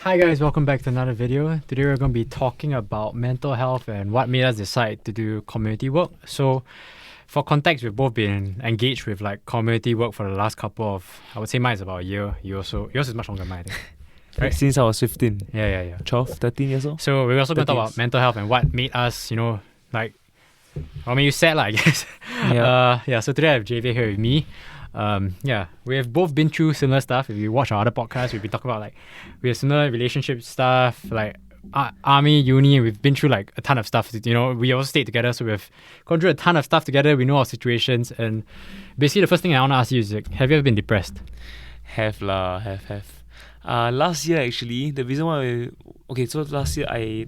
Hi guys, welcome back to another video. Today we're going to be talking about mental health and what made us decide to do community work. So for context, we've both been engaged with like community work for the last couple of, I would say mine is about a year or so. Yours is much longer than mine, I think. Right? Since I was 15. Yeah. 12, 13 years old. So we're also going to talk about years. mental health and what made us, what made you sad, I guess. Yeah. So today I have JV here with me. We have both been through similar stuff. If you watch our other podcasts, we've been talking about we have similar relationship stuff, army, uni. We've been through a ton of stuff. We also stayed together, so we've gone through a ton of stuff together. We know our situations, and basically the first thing I want to ask you is, have you ever been depressed? Have. Last year actually, the reason why so last year I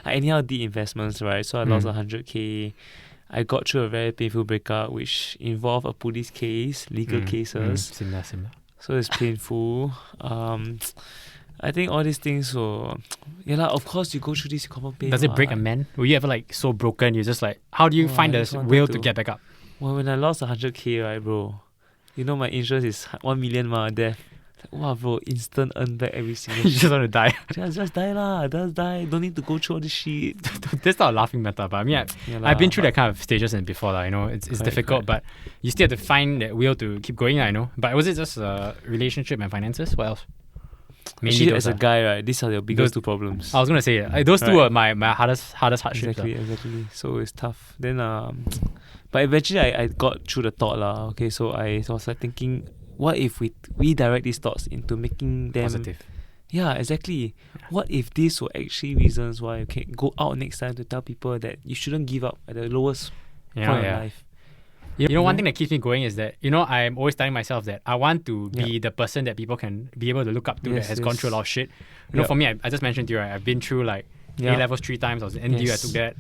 anyhow did investments, right? So I lost 100k. I got through a very painful breakup which involved a police case, legal cases. Similar. So it's painful. I think all these things were of course you go through this common pain. Does it break a man? Were you ever so broken? You're just how do you find the will to get back up? Well, when I lost 100k, right, bro, my insurance is 1 million death. Wow, bro, instant earn back every single You just want to die. Just die lah. Just die. Don't need to go through all this shit. That's not a laughing matter, but I mean, I've been through that kind of stages before. It's difficult, but you still have to find that will to keep going, I know. But was it just relationship and finances? What else? Actually, as a guy, right, these are your biggest two problems. I was going to say, those two are my hardest hardships. Exactly. So it's tough. Then, but eventually I got through the thought lah. Okay, so I was thinking, what if we redirect these thoughts into making them positive? Yeah, exactly. What if these were actually reasons why you can go out next time to tell people that you shouldn't give up at the lowest point of life? One thing that keeps me going is that, I'm always telling myself that I want to be the person that people can be able to look up to that has gone through a lot of shit. For me, I just mentioned to you, right, I've been through A-levels 3 times. I was in NDU, I took that.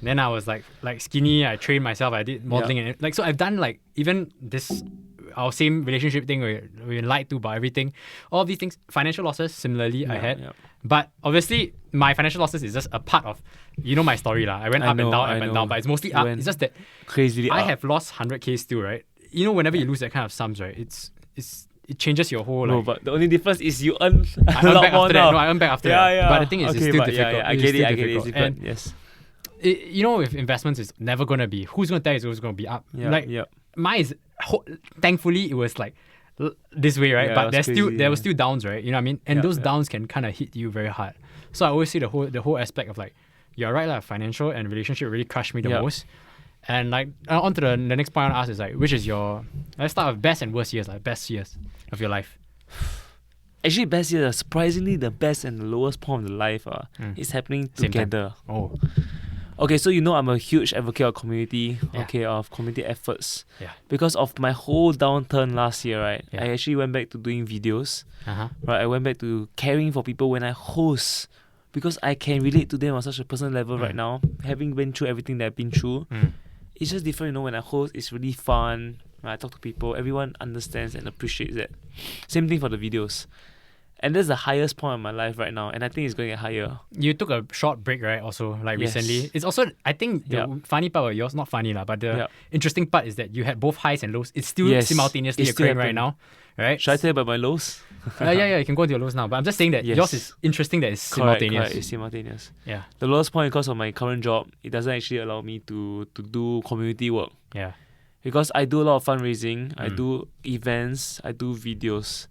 Then I was like skinny, I trained myself, I did modeling and so I've done even this our same relationship thing where we lied to about everything. All of these things, financial losses, similarly, I had. Yeah. But obviously, my financial losses is just a part of, my story lah. I went up and down, but it's mostly up. It's just that crazily I up. have lost 100k still, right? Whenever you lose that kind of sums, right, it changes your whole No, but the only difference is you earn I earn back after that. No, I earn back after that. Yeah. But the thing is, it's still difficult. I get it. It's difficult. And yes. With investments, it's never going to be, who's going to tell you it's always going to be up? Mine is, thankfully, it was this way, right? But there were still downs, right? You know what I mean? And those downs can kind of hit you very hard. So I always say the whole aspect of you're right, financial and relationship really crushed me the most. And on to the next point I want to ask is which is your, let's start with best and worst years, best years of your life. Actually, best years, surprisingly, the best and the lowest point of the life is happening together. Oh. Okay, so I'm a huge advocate of community, of community efforts. Yeah. Because of my whole downturn last year, right, I actually went back to doing videos. Right, I went back to caring for people when I host, because I can relate to them on such a personal level right now, having been through everything that I've been through. It's just different, when I host, it's really fun. When I talk to people, everyone understands and appreciates that. Same thing for the videos. And that's the highest point of my life right now, and I think it's going to get higher. You took a short break, right, also, recently. It's also, I think, the funny part of yours, not funny, but the interesting part is that you had both highs and lows. It's still simultaneously occurring right now, right? Should I tell you about my lows? You can go to your lows now. But I'm just saying that yours is interesting that it's simultaneous. Correct, it's simultaneous. Yeah. The lowest point, because of my current job, it doesn't actually allow me to do community work. Yeah. Because I do a lot of fundraising, I do events, I do videos.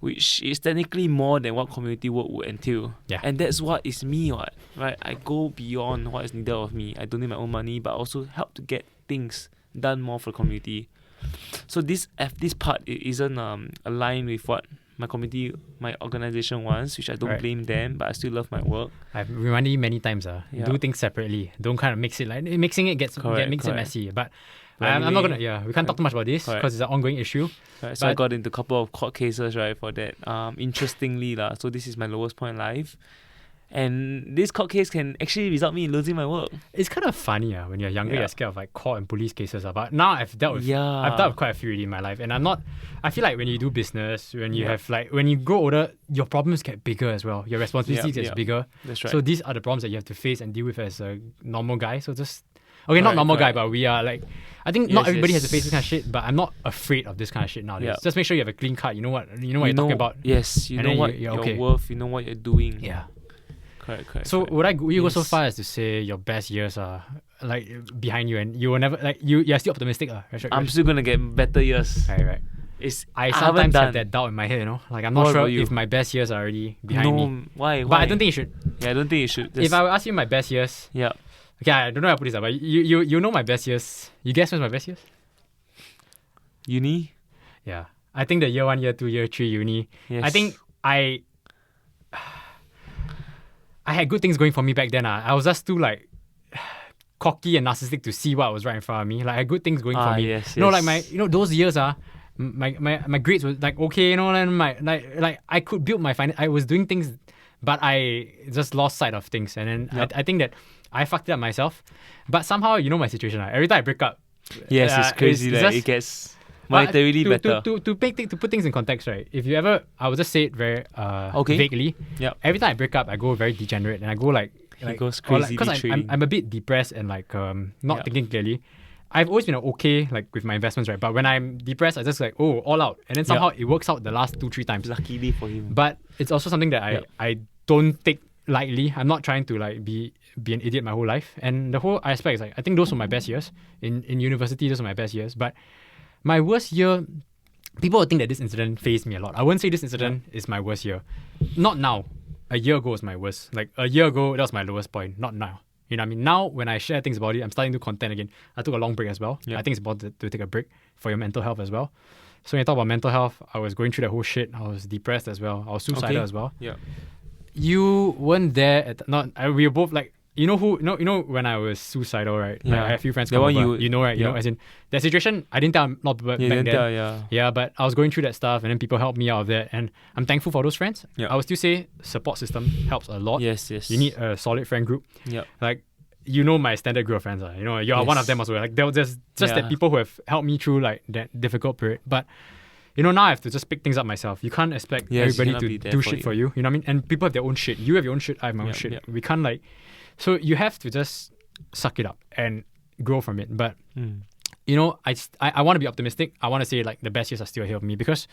Which is technically more than what community work would entail. Yeah. And that's what is me, right? I go beyond what is needed of me. I donate my own money, but also help to get things done more for the community. So this part it isn't aligned with what my community, my organisation wants, which I don't blame them, but I still love my work. I've reminded you many times, do things separately. Don't kind of mix it. Mixing it makes it messy. But I'm not gonna. We can't talk too much about this because it's an ongoing issue. Right, so I got into a couple of court cases, right, for that. Interestingly, so this is my lowest point in life, and this court case can actually result me in losing my work. It's kind of funny, when you're younger, you're scared of court and police cases. But now I've dealt with quite a few already in my life, and I'm not. I feel like when you do business, when you have when you grow older, your problems get bigger as well. Your responsibilities get bigger. That's right. So these are the problems that you have to face and deal with as a normal guy. So just Okay, not normal guy, but we are like, I think not everybody has to face this kind of shit, but I'm not afraid of this kind of shit nowadays. Yeah. Just make sure you have a clean cut. You know what you're talking about. Yes, you know what you're worth. You know what you're doing. Yeah. Correct. So would you go so far as to say your best years are like behind you, and you will never like you're still optimistic, right? I'm still gonna get better years. Right. I sometimes have that doubt in my head, Like I'm not sure if my best years are already behind me. Why? But I don't think you should. Yeah, I don't think you should. If I were to ask you my best years, yeah. Okay, I don't know how to put this up, but you know my best years. You guess what's my best years? Uni. Yeah, I think the year 1, year 2, year 3 uni. Yes. I think I had good things going for me back then. I was just too like cocky and narcissistic to see what was right in front of me. Like I had good things going for me. Yes. Like my those years my grades were like okay, and my like I could build my finance. I was doing things, but I just lost sight of things, and then I think that I fucked it up myself. But somehow my situation. Every time I break up, it's crazy. It gets monetarily better. To put things in context, right? If you ever, I would just say it very vaguely. Yeah. Every time I break up, I go very degenerate, and I go like it goes crazy. Because I'm a bit depressed and like not thinking clearly. I've always been okay like with my investments, right? But when I'm depressed, I just like all out, and then somehow it works out the last 2-3 times. Luckily for him. But it's also something that I don't take lightly. I'm not trying to like be an idiot my whole life. And the whole aspect is like I think those were my best years in university. Those were my best years. But my worst year, people would think that this incident phased me a lot. I wouldn't say this incident is my worst year. Not now. A year ago was my worst. Like a year ago, that was my lowest point. Not now. You know what I mean? Now, when I share things about it, I'm starting to do content again. I took a long break as well. I think it's important to take a break for your mental health as well. So when you talk about mental health, I was going through that whole shit. I was depressed as well. I was suicidal as well. Yeah. You weren't there we were both like, you know when I was suicidal, right? Yeah. Like, I had a few friends come over. Right? Yeah. As in that situation, I didn't tell a lot of people back then. Yeah, but I was going through that stuff, and then people helped me out of that, and I'm thankful for those friends. Yeah. I would still say support system helps a lot. Yes. You need a solid friend group. Yeah. Like my standard group of friends. You're one of them as well. Like there's just that people who have helped me through like that difficult period. But now I have to just pick things up myself. You can't expect everybody to do shit for you. You know what I mean? And people have their own shit. You have your own shit. I have my own shit. Yeah. We can't like. So you have to just suck it up and grow from it. But I want to be optimistic. I want to say like the best years are still ahead of me because,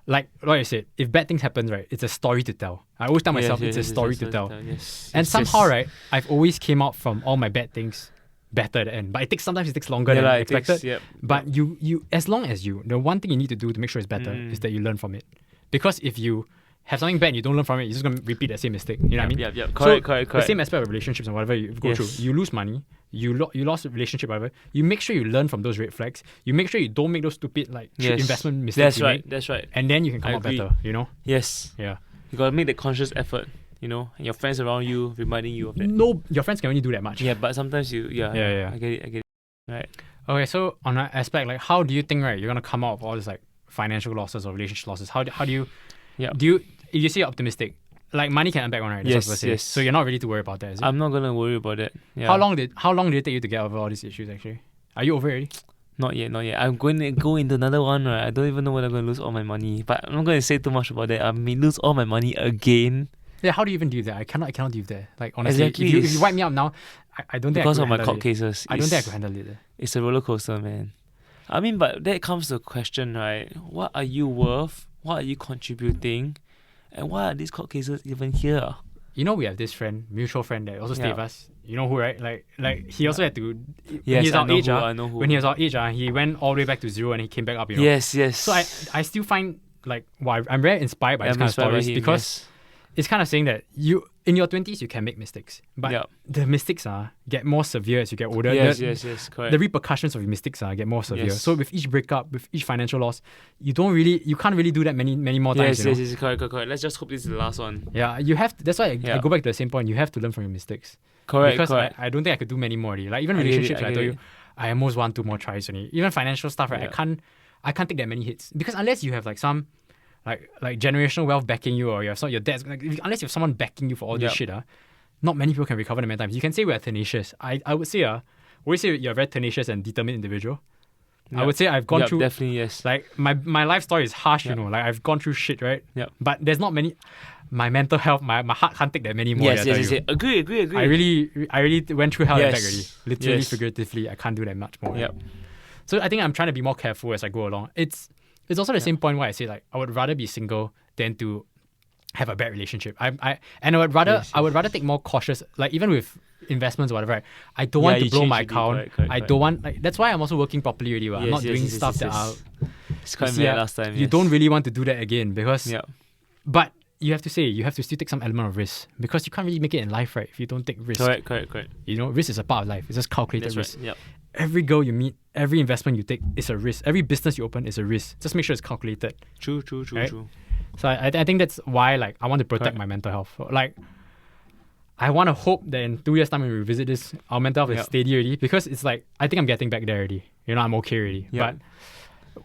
like I said, if bad things happen, right, it's a story to tell. I always tell myself it's a story to tell. And somehow, right, I've always came out from all my bad things better at the end. But sometimes it takes longer than expected. But you as long as the one thing you need to do to make sure it's better is that you learn from it. Because if you have something bad and you don't learn from it, you're just going to repeat that same mistake. You know what I mean? Yeah. Correct. The same aspect of relationships and whatever you go through. You lose money, you lost a relationship, whatever. You make sure you learn from those red flags. You make sure you don't make those stupid investment mistakes. That's right. And then you can come out better, Yes. Yeah. You got to make the conscious effort, and your friends around you reminding you of that. No, your friends can only do that much. Yeah, but sometimes Yeah. I get it. Right. Okay, so on that aspect, like how do you think, right, you're going to come out of all this like financial losses or relationship losses? How do you... Yeah. If you say you're optimistic, like money can earn back one, right? That's yes. So you're not ready to worry about that, is it? I'm not gonna worry about that. Yeah. How long did it take you to get over all these issues? Actually, are you over it already? Not yet. I'm going to go into another one. Right? I don't even know when I'm going to lose all my money. But I'm not going to say too much about that. I may lose all my money again. Yeah. How do you even do that? I cannot do that. Like honestly, exactly. If you wipe me out now, I don't think because I could of my court cases. I don't think I could handle it. It's a roller coaster, man. I mean, but that comes to the question, right? What are you worth? What are you contributing? And why are these court cases even here? We have this mutual friend that also stayed with us. You know who, right? Like he also had to. Yes, I know who. When he was our age, he went all the way back to zero and he came back up. Yes. So I still find like I'm very inspired by this kind of stories because it's kind of saying that you in your 20s you can make mistakes, but the mistakes get more severe as you get older. Yes, correct. The repercussions of your mistakes get more severe. Yes. So with each breakup, with each financial loss, you can't really do that many more times. Yes, correct. Let's just hope this is the last one. Yeah, you have to, that's why I go back to the same point. You have to learn from your mistakes. Correct. Because I don't think I could do many more already. Like even relationships, I told you, I almost want 2 more tries only. Even financial stuff, right? I can't take that many hits because unless you have like some like generational wealth backing you, or you have your dad's unless you have someone backing you for all this shit, not many people can recover in many times. You can say we're tenacious. I would say you're a very tenacious and determined individual. I would say I've gone through. Definitely, yes. Like my life story is harsh, you know. Like I've gone through shit, right? Yeah. But there's not many. My mental health, my heart can't take that many more. Yes. Agree. I really went through hell and back already. Literally, Yes. figuratively, I can't do that much more. Yep. So I think I'm trying to be more careful as I go along. It's also the same point where I say like I would rather be single than to have a bad relationship. I would rather take more cautious, like even with investments or whatever. I don't want to blow my account. I don't want, like, that's why I'm also working properly already. I'm not doing stuff that are. It's quite bad last time. You don't really want to do that again because. Yeah. But you have to still take some element of risk because you can't really make it in life, right? If you don't take risk. Correct. You know, risk is a part of life. It's just calculated risk. Right. Yep. Every girl you meet, every investment you take is a risk. Every business you open is a risk. Just make sure it's calculated. True. Right? So I think that's why, like, I want to protect my mental health. Like, I want to hope that in 2 years' time when we revisit this, our mental health is steady already, because it's like, I think I'm getting back there already. You know, I'm okay already. But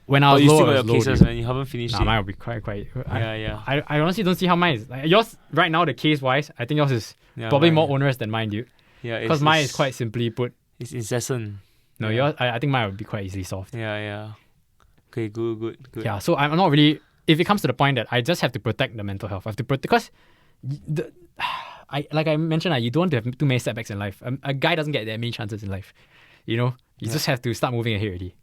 when I was low, I was low. Cases, man. You haven't finished it. Mine will be quite. Yeah. I honestly don't see how mine is. Like, yours, right now, the case-wise, I think yours is probably more onerous than mine, dude. Yeah. Because mine is quite simply put. It's incessant. No, yours, I think mine would be quite easily solved. Yeah. Okay, good. Yeah, so I'm not really... If it comes to the point that I just have to protect the mental health, I have to protect... Because, like I mentioned, you don't want to have too many setbacks in life. A guy doesn't get that many chances in life. You know? You just have to start moving ahead already.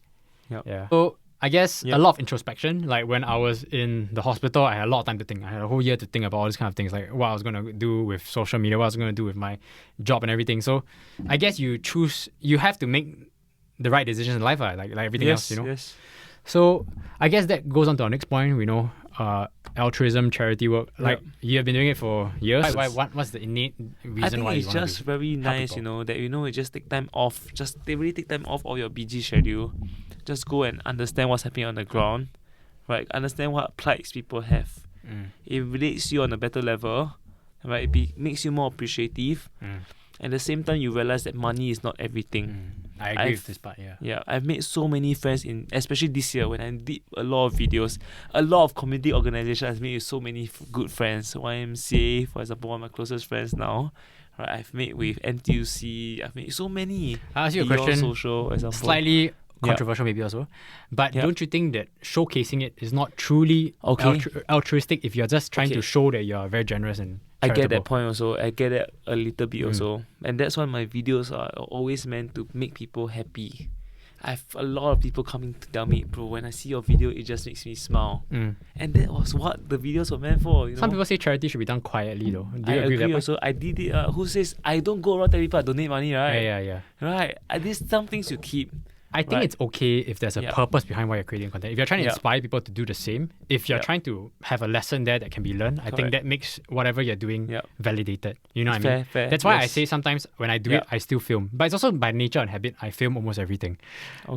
Yeah. So, I guess a lot of introspection. Like when I was in the hospital, I had a lot of time to think. I had a whole year to think about all these kind of things, like what I was going to do with social media, what I was going to do with my job and everything. So, I guess you have to make the right decisions in life, like everything else, you know? Yes. So I guess that goes on to our next point. We know altruism, charity work. Like you have been doing it for years. What's the innate reason why you want to do it? I think it's just very nice, you know, that you just take time off. They really take time off all your busy schedule. Just go and understand what's happening on the ground, right? Understand what plights people have. It relates you on a better level, right? It makes you more appreciative. At the same time, you realize that money is not everything. I agree with this part, Yeah, I've made so many friends especially this year when I did a lot of videos. A lot of community organizations has made so many good friends. YMCA, for example, one of my closest friends now. Right, I've made with NTUC. I've made so many. I'll ask you a question. Social, example. Slightly controversial maybe also. But don't you think that showcasing it is not truly altruistic if you're just trying to show that you're very generous and I get that point also. I get it a little bit also. And that's why my videos are always meant to make people happy. I have a lot of people coming to tell me, bro, when I see your video, it just makes me smile. And that was what the videos were meant for. You know? Some people say charity should be done quietly though. Do you agree with that also. I did it. Who says I don't go around telling people I donate money, right? Yeah. Right. There's some things you keep. I think it's okay if there's a purpose behind why you're creating content. If you're trying to inspire people to do the same, if you're trying to have a lesson there that can be learned, I think that makes whatever you're doing validated. You know what I mean? Fair. That's why I say sometimes when I do it, I still film. But it's also by nature and habit, I film almost everything.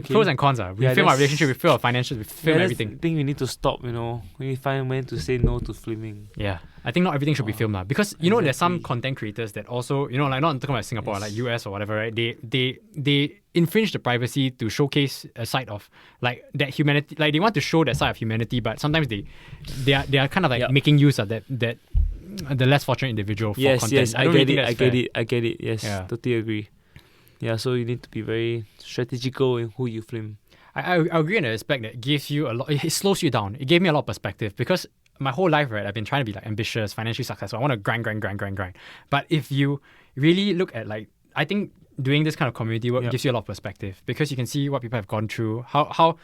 Pros and cons. We film our relationship, we film our financials, we film everything. I think we need to stop, you know. We find when to say no to filming. Yeah. I think not everything should be filmed now. Because, you know, there's some content creators that also, you know, like not talking about Singapore, like US or whatever, right? They infringe the privacy to showcase a side of like that humanity. Like they want to show that side of humanity, but sometimes they are kind of like making use of that the less fortunate individual for content. Yes, I get it. Yes, totally agree. Yeah, so you need to be very strategical in who you film. I agree in the aspect that it gives you a lot. It slows you down. It gave me a lot of perspective because my whole life, right, I've been trying to be like ambitious, financially successful. I want to grind. But if you really look at like, I think doing this kind of community work gives you a lot of perspective because you can see what people have gone through, how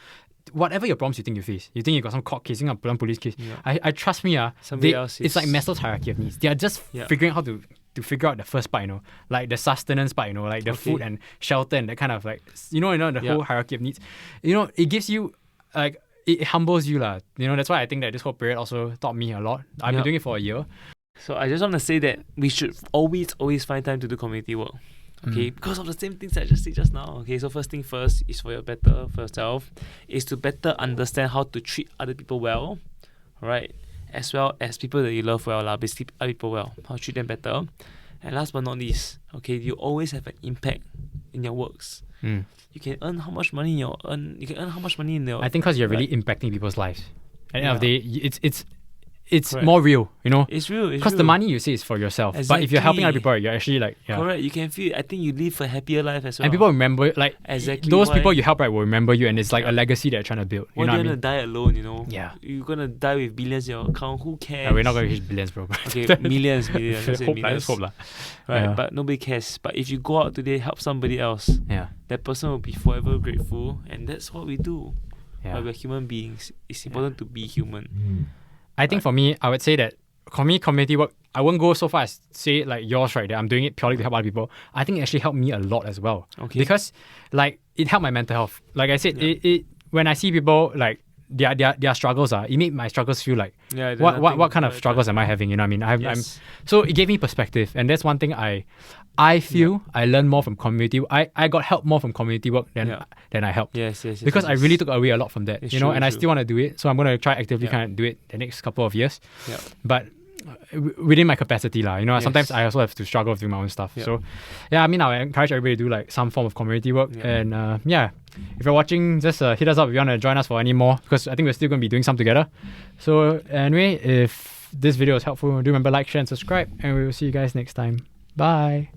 whatever your problems you think you face, you think you got some court case, some police case. I trust me, it's like Maslow's hierarchy of needs. They are just figuring out how to figure out the first part, you know, like the sustenance part, you know, like the food and shelter and that kind of like, you know, the whole hierarchy of needs. You know, it gives you like, it humbles you lah. You know, that's why I think that this whole period also taught me a lot. I've been doing it for a year. So I just want to say that we should always find time to do community work. Okay, because of the same things I just said just now. Okay, so first thing first is for yourself, is to better understand how to treat other people well, right? As well as people that you love well, basically other people well, how to treat them better. And last but not least, okay, you always have an impact in your works. You can earn how much money you can earn how much money in your. I think because you're really impacting people's lives. At the end of the day, it's Correct. more real, you know. It's real. Because the money you see is for yourself. But if you're helping other people, you're actually like, correct. You can feel. I think you live a happier life as well. And people remember, like, exactly those people you help, right, will remember you, and it's like a legacy that you're trying to build. You know what I mean? You're gonna die alone, you know. Yeah. You're gonna die with billions in your account. Who cares? We're not gonna reach billions, bro. Okay, millions. Let's hope lah. Right, but nobody cares. But if you go out today, help somebody else, that person will be forever grateful, and that's what we do. Yeah. We're human beings. It's important to be human. I think for me, I would say that for me, community work, I won't go so far as say like yours, right? That I'm doing it purely to help other people. I think it actually helped me a lot as well. Okay. Because like it helped my mental health. Like I said, it when I see people like their struggles it made my struggles feel like what kind of struggles am I having? You know what I mean? I'm so it gave me perspective, and that's one thing I feel I learned more from community. I got help more from community work than I helped. Yes. Because I really took away a lot from that. It's you know, true, and I true. still want to do it. So I'm gonna try actively kind of do it the next couple of years. Yeah. But within my capacity lah. You know, sometimes I also have to struggle with doing my own stuff. So I mean, I encourage everybody to do like some form of community work. And if you're watching, just hit us up if you want to join us for any more, because I think we're still going to be doing some together. So anyway, if this video is helpful, do remember like, share and subscribe, and we will see you guys next time. Bye.